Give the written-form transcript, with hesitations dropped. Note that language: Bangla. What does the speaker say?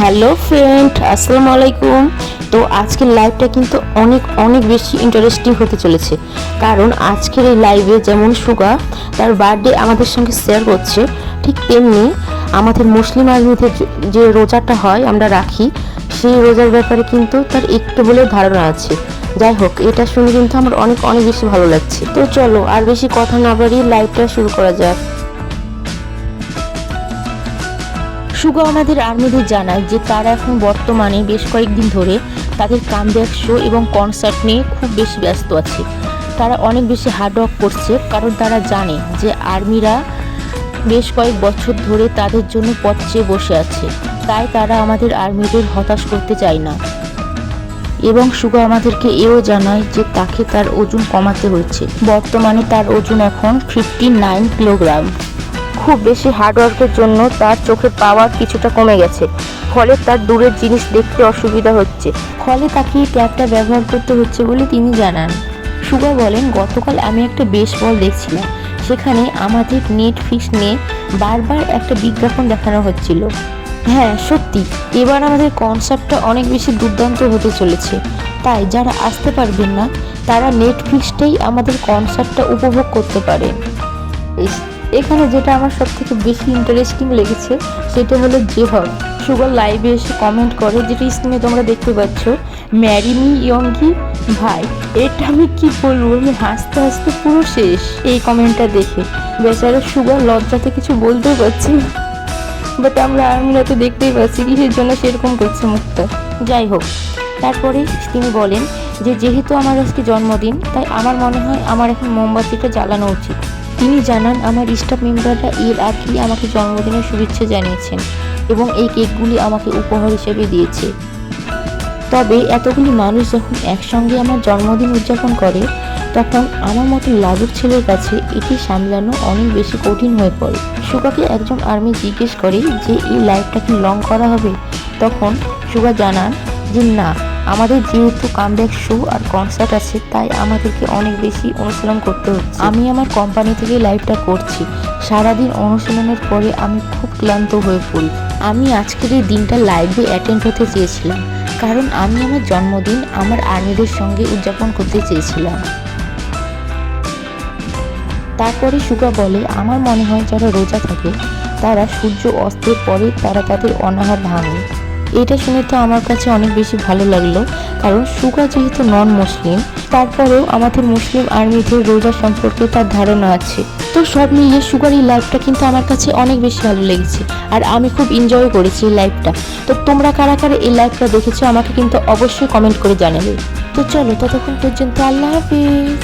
হ্যালো ফ্রেন্ড, আসসালামু আলাইকুম। তো আজকের লাইভটা কিন্তু অনেক অনেক বেশি ইন্টারেস্টিং হতে চলেছে, কারণ আজকের এই লাইভে যেমন সুগা তার বার্থডে আমাদের সঙ্গে শেয়ার করছে, ঠিক তেমনি আমাদের মুসলিম আর্মিদের যে রোজাটা হয় আমরা রাখি, সেই রোজার ব্যাপারে কিন্তু তার একটু বলে ধারণা আছে। যাই হোক, এটা শুনে কিন্তু আমার অনেক অনেক বেশি ভালো লাগছে। তো চলো আর বেশি কথা না বাড়িয়ে লাইভটা শুরু করা যাক। সুগা আমাদের আর্মিদের জানায় যে তারা এখন বর্তমানে বেশ কয়েকদিন ধরে তাদের কামব্যাক শো এবং কনসার্ট নিয়ে খুব বেশি ব্যস্ত আছে। তারা অনেক বেশি হার্ডওয়ার্ক করছে, কারণ তারা জানে যে আর্মিরা বেশ কয়েক বছর ধরে তাদের জন্য পথ চেয়ে বসে আছে। তাই তারা আমাদের আর্মিদের হতাশ করতে চায় না। এবং সুগা আমাদেরকে এও জানায় যে তাকে তার ওজন কমাতে হয়েছে। বর্তমানে তার ওজন এখন 59 কিলোগ্রাম। খুব বেশি হার্ডওয়ার্কের জন্য তার চোখের পাওয়ার কিছুটা কমে গেছে, ফলে তার দূরের জিনিস দেখতে অসুবিধা হচ্ছে, ফলে তাকে ট্যাবটা ব্যবহার করতে হচ্ছে বলে তিনি জানান। সুগা বলেন, গতকাল আমি একটা বেসবল দেখছিলাম, সেখানে আমাদের নেটফ্লিক্স নিয়ে বারবার একটা বিজ্ঞাপন দেখানো হচ্ছিল। হ্যাঁ সত্যি, এবার আমাদের কনসেপ্টটা অনেক বেশি দুর্দান্ত হতে চলেছে। তাই যারা আসতে পারবেন না তারা নেটফ্লিক্সটাই আমাদের কনসার্টটা উপভোগ করতে পারেন। এখানে যেটা আমার সব থেকে বেশি ইন্টারেস্টিং লেগেছে সেটা হলো জেহব সুগার লাইভে এসে কমেন্ট করে, যেটা স্ক্রিনে তোমরা দেখতে পাচ্ছ, ম্যারি মি ইয়ঙ্গি। ভাই, এটা আমি কি বলবো, আমি হাসতে হাসতে পুরো শেষ এই কমেন্টটা দেখে। বেচারা সুগার লজ্জাতে কিছু বলতেও পারছে না, বাট আমরা তো দেখতেই পাচ্ছি কিসের জন্য সেরকম করছে মুখটা। যাই হোক, তারপরে তিনি বলেন যে যেহেতু আমার আজকে জন্মদিন, তাই আমার মনে হয় আমার এখন মোমবাতিটা জ্বালানো উচিত। তিনি জানান আমার স্টাফ মেম্বাররা এর আগেই আমাকে জন্মদিনের শুভেচ্ছা জানিয়েছেন এবং এই কেকগুলি আমাকে উপহার হিসেবে দিয়েছে। তবে এতগুলি মানুষ যখন একসঙ্গে আমার জন্মদিন উদযাপন করে, তখন আমার মতো লাজুক ছেলের কাছে এটি সামলানো অনেক বেশি কঠিন হয়ে পড়ে। সুগাকে একজন আর্মি জিজ্ঞেস করে যে এই লাইভটা কি লং করা হবে, তখন সুগা জানান যে না, আমাদের যেহেতু কামব্যাক শো আর কনসার্ট আছে, তাই আমাদেরকে অনেক বেশি অনুশীলন করতে হচ্ছে। আমি আমার কোম্পানি থেকে লাইভটা করছি, সারাদিন অনুশীলনের পরে আমি খুব ক্লান্ত হয়ে পড়ি। আমি আজকের এই দিনটা লাইভে অ্যাটেন্ড হতে চেয়েছিলাম, কারণ আমি আমার জন্মদিন আমার আর্মিদের সঙ্গে উদযাপন করতে চেয়েছিলাম। তারপরে সুগা বলে, আমার মনে হয় যারা রোজা থাকে তারা সূর্য অস্তের পরে তারা তাদের অনাহার ভাঙে। এটা শুনে তো আমার কাছে অনেক বেশি ভালো লাগলো, কারণ সুগা যেহেতু নন মুসলিম, তারপরেও আমাদের মুসলিম আর্মিদের রোজা সম্পর্কে তার ধারণা আছে। তো সব মিলিয়ে সুগার এই লাইভটা কিন্তু আমার কাছে অনেক বেশি ভালো লেগেছে, আর আমি খুব এনজয় করেছি এই লাইভটা। তো তোমরা কারা কারা এই লাইভটা দেখেছো আমাকে কিন্তু অবশ্যই কমেন্ট করে জানাবে। তো চলো, ততক্ষণ পর্যন্ত আল্লাহ হাফিজ।